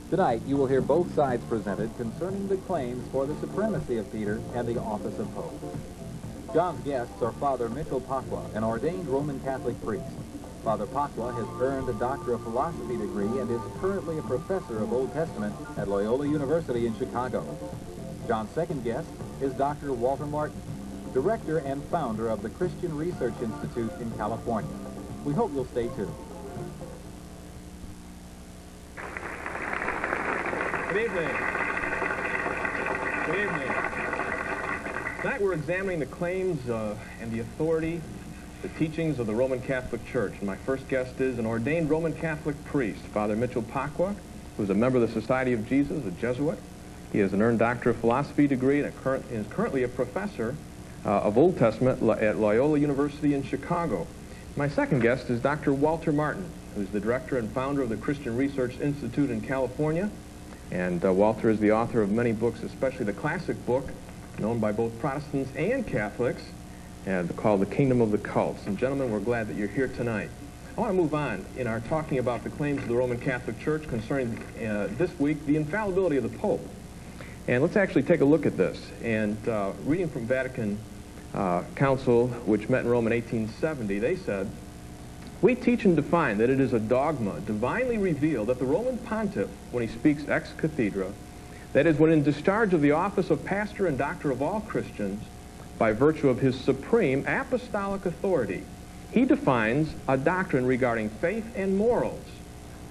Tonight, you will hear both sides presented concerning the claims for the supremacy of Peter and the office of Pope. John's guests are Father Mitchell Pacwa, an ordained Roman Catholic priest. Father Pacwa has earned a Doctor of Philosophy degree and is currently a professor of Old Testament at Loyola University in Chicago. John's second guest is Dr. Walter Martin, director and founder of the Christian Research Institute in California. We hope you'll stay tuned. Good evening. Good evening. Tonight we're examining the claims and the authority, the teachings of the Roman Catholic Church. And my first guest is an ordained Roman Catholic priest, Father Mitchell Pacwa, who's a member of the Society of Jesus, a Jesuit. He has an earned Doctor of Philosophy degree and is currently a professor of Old Testament at Loyola University in Chicago. My second guest is Dr. Walter Martin, who's the director and founder of the Christian Research Institute in California. And Walter is the author of many books, especially the classic book known by both Protestants and Catholics, and called The Kingdom of the Cults. And gentlemen, we're glad that you're here tonight. I want to move on in our talking about the claims of the Roman Catholic Church concerning this week the infallibility of the Pope. And let's actually take a look at this. And reading from Vatican Council, which met in Rome in 1870, they said, "We teach and define that it is a dogma divinely revealed that the Roman Pontiff, when he speaks ex cathedra, that is, when in discharge of the office of pastor and doctor of all Christians, by virtue of his supreme apostolic authority, he defines a doctrine regarding faith and morals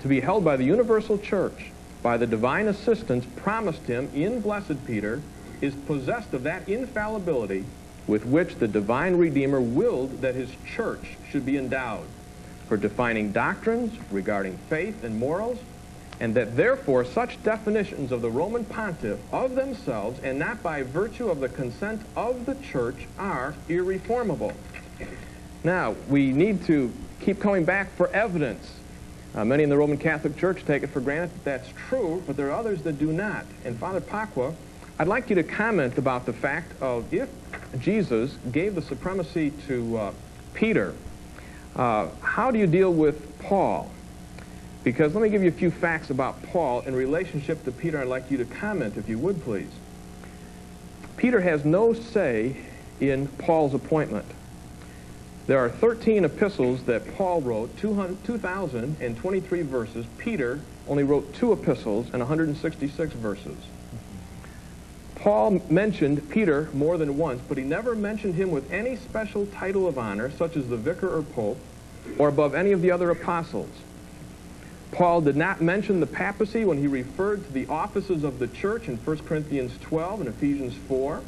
to be held by the universal church by the divine assistance promised him in Blessed Peter, is possessed of that infallibility with which the divine Redeemer willed that his church should be endowed, for defining doctrines regarding faith and morals, and that therefore such definitions of the Roman Pontiff of themselves and not by virtue of the consent of the church are irreformable." Now, we need to keep coming back for evidence. Many in the Roman Catholic Church take it for granted that that's true, but there are others that do not. And Father Pacwa, I'd like you to comment about the fact of if Jesus gave the supremacy to Peter, how do you deal with Paul? Because let me give you a few facts about Paul in relationship to Peter. I'd like you to comment, if you would, please. Peter has no say in Paul's appointment. There are 13 epistles that Paul wrote, 2,023 verses. Peter only wrote 2 epistles and 166 verses. Paul mentioned Peter more than once, but he never mentioned him with any special title of honor, such as the vicar or pope, or above any of the other apostles. Paul did not mention the papacy when he referred to the offices of the church in 1 Corinthians 12 and Ephesians 4.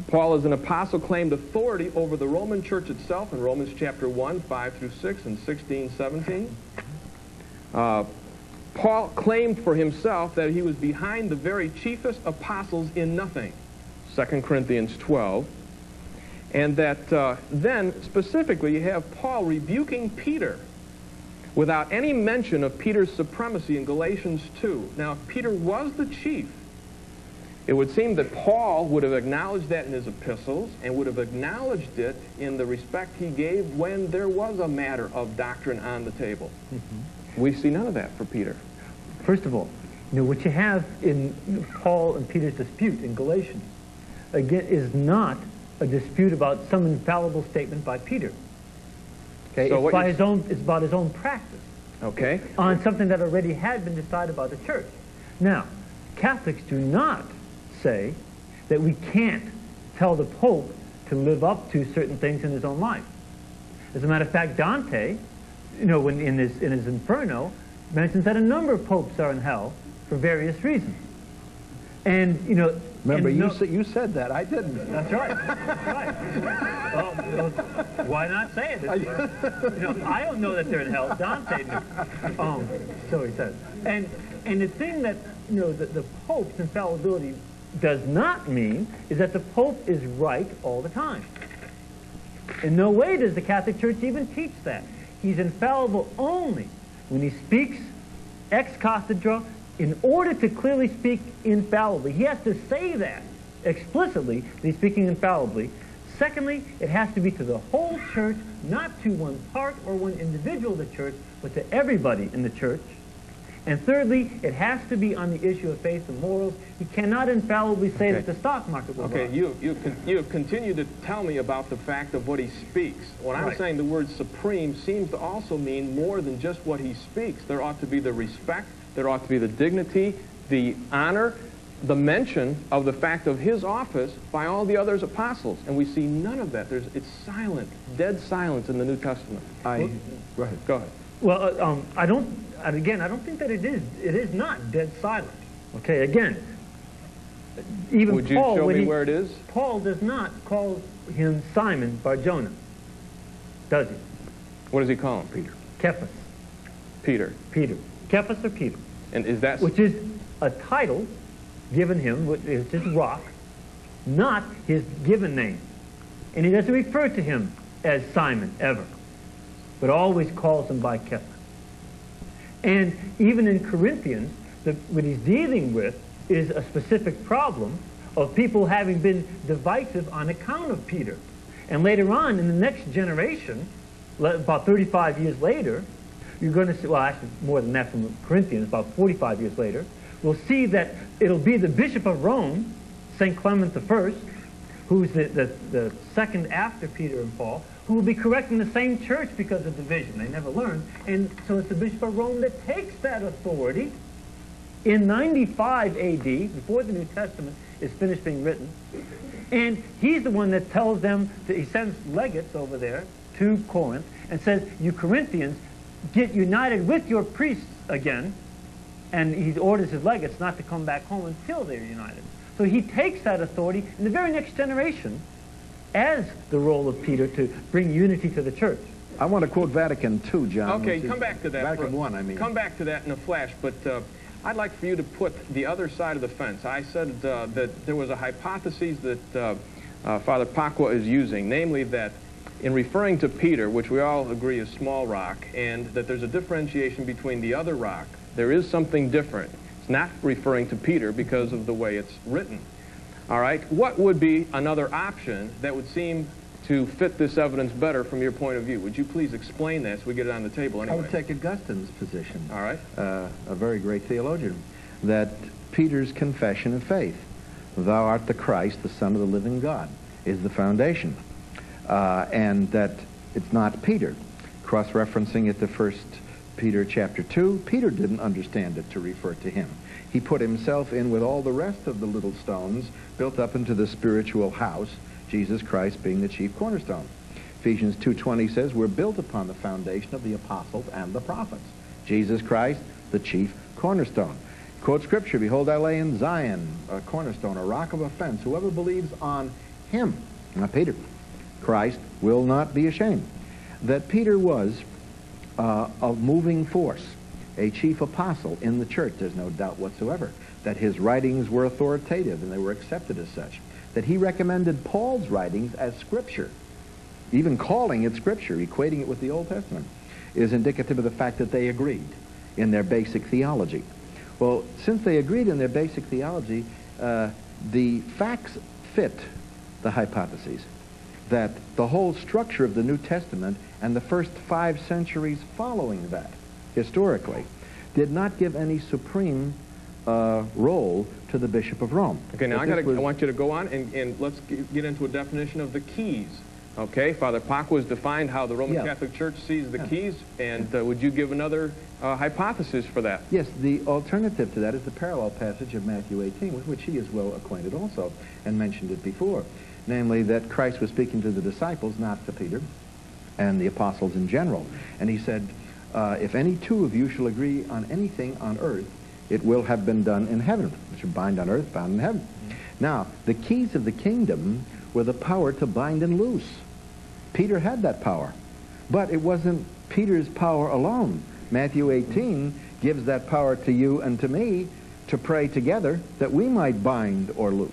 Paul as an apostle claimed authority over the Roman church itself in Romans chapter 1, 5 through 6 and 16, 17. Paul claimed for himself that he was behind the very chiefest apostles in nothing, 2 Corinthians 12. And that then specifically you have Paul rebuking Peter without any mention of Peter's supremacy in Galatians 2. Now, if Peter was the chief, it would seem that Paul would have acknowledged that in his epistles and would have acknowledged it in the respect he gave when there was a matter of doctrine on the table. We see none of that for Peter. First of all, what you have in Paul and Peter's dispute in Galatians, again, is not a dispute about some infallible statement by Peter. Okay, so it's about his own practice. Okay. On something that already had been decided by the church. Now, Catholics do not say that we can't tell the Pope to live up to certain things in his own life. As a matter of fact, Dante, when in his Inferno, mentions that a number of popes are in hell for various reasons. And, remember, you said that. I didn't. That's right. That's right. Well, why not say it? I don't know that they're in hell. Dante knew. So he says. And the thing that, the Pope's infallibility does not mean is that the Pope is right all the time. In no way does the Catholic Church even teach that. He's infallible only when he speaks ex cathedra in order to clearly speak infallibly. He has to say that explicitly, that he's speaking infallibly. Secondly, it has to be to the whole church, not to one part or one individual of the church, but to everybody in the church. And thirdly, it has to be on the issue of faith and morals. He cannot infallibly say that the stock market will Okay, rise. you continue to tell me about the fact of what he speaks. When I'm saying the word supreme seems to also mean more than just what he speaks. There ought to be the respect, there ought to be the dignity, the honor, the mention of the fact of his office by all the other apostles. And we see none of that. It's silent, dead silence in the New Testament. Go ahead. Go ahead. Well, I don't think that it is not dead silent. Okay, again, even Would you Paul, show me where it is? Paul does not call him Simon Bar-Jonah, does he? What does he call him? Peter. Cephas. Peter. Peter. Cephas or Peter. And is that... Which is a title given him, which is his rock, not his given name. And he doesn't refer to him as Simon ever, but always calls him by Cephas. And even in Corinthians, what he's dealing with is a specific problem of people having been divisive on account of Peter. And later on, in the next generation, about 35 years later, you're going to see, well, actually more than that from Corinthians, about 45 years later, we'll see that it'll be the Bishop of Rome, St. Clement I, who's the second after Peter and Paul, who will be correcting the same church because of division. They never learned. And so it's the Bishop of Rome that takes that authority in 95 A.D., before the New Testament is finished being written. And he's the one that tells them, he sends legates over there to Corinth and says, you Corinthians, get united with your priests again. And he orders his legates not to come back home until they're united. So he takes that authority in the very next generation as the role of Peter to bring unity to the church. I want to quote Vatican II, John. Okay, come back to that. Vatican I, I mean. Come back to that in a flash, but I'd like for you to put the other side of the fence. I said that there was a hypothesis that Father Pacwa is using, namely that in referring to Peter, which we all agree is small rock, and that there's a differentiation between the other rock, there is something different. It's not referring to Peter because of the way it's written. All right, what would be another option that would seem to fit this evidence better from your point of view? Would you please explain that so we get it on the table anyway? I would take Augustine's position. All right. A very great theologian. That Peter's confession of faith, thou art the Christ, the Son of the living God, is the foundation. And that it's not Peter. Cross-referencing it to 1 Peter chapter 2, Peter didn't understand it to refer to him. He put himself in with all the rest of the little stones built up into the spiritual house, Jesus Christ being the chief cornerstone. Ephesians 2:20 says, we're built upon the foundation of the apostles and the prophets. Jesus Christ, the chief cornerstone. Quote scripture, behold, I lay in Zion a cornerstone, a rock of offense. Whoever believes on him, not Peter, Christ, will not be ashamed. That Peter was a moving force, a chief apostle in the church, there's no doubt whatsoever. That his writings were authoritative and they were accepted as such. That he recommended Paul's writings as scripture, even calling it scripture, equating it with the Old Testament, is indicative of the fact that they agreed in their basic theology. Well, since they agreed in their basic theology, the facts fit the hypotheses that the whole structure of the New Testament and the first 5 centuries following that, historically, did not give any supreme role to the Bishop of Rome. Okay, now I want you to go on and let's get into a definition of the keys. Okay, Father Pacwa has defined how the Roman Catholic Church sees the keys, and would you give another hypothesis for that? Yes, the alternative to that is the parallel passage of Matthew 18, with which he is well acquainted also, and mentioned it before. Namely, that Christ was speaking to the disciples, not to Peter, and the apostles in general. And he said, if any two of you shall agree on anything on earth, it will have been done in heaven. Which are bind on earth, bound in heaven. Now, the keys of the kingdom were the power to bind and loose. Peter had that power. But it wasn't Peter's power alone. Matthew 18 gives that power to you and to me to pray together that we might bind or loose.